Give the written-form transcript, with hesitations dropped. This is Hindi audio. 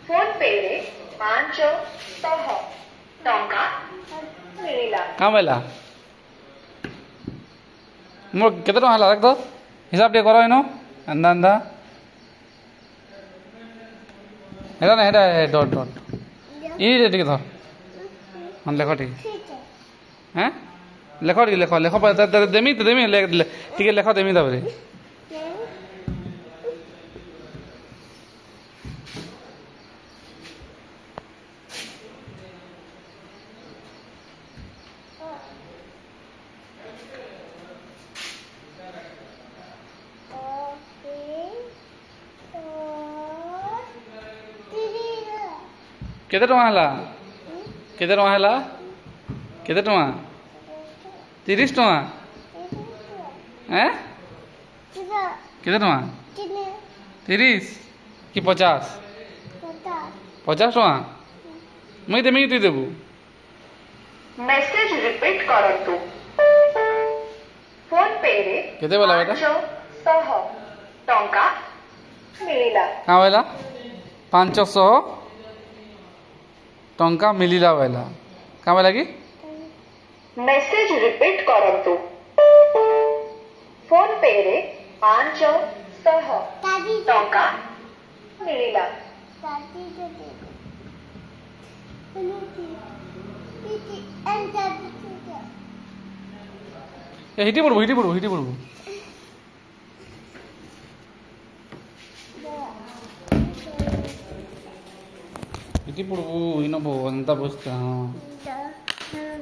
फोन पे रे 500 टंका मिला कहाँ मिला मोर केते टका हला देख तो हिसाब टे करो इनो अंदा अंदा हेडा ना हेडा डॉट डॉट ई रे टिके धर हम लेखो ठीक हैं लेखो टिके लेखो लेखो देमी टिके लेखो देमी ताबरे केते टका हला केते टका हला केते टका 30 टका हैं केते टका 30 कि 50 टका मुई देमी तू देबू मेसेज रिपीट करंतु फोन पे रे केते बोला बेटा 500 टंका मिला कहाँ बोला 500 टंका मिलिला बोला कहाँ बोला कि मेसेज रिपीट करंतु फोन पे रे 500 टंका मिला हिटी पड़बू हिटी पड़बू हिटी पड़बू हिटी पड़बू इन बो अंता बसता हाँ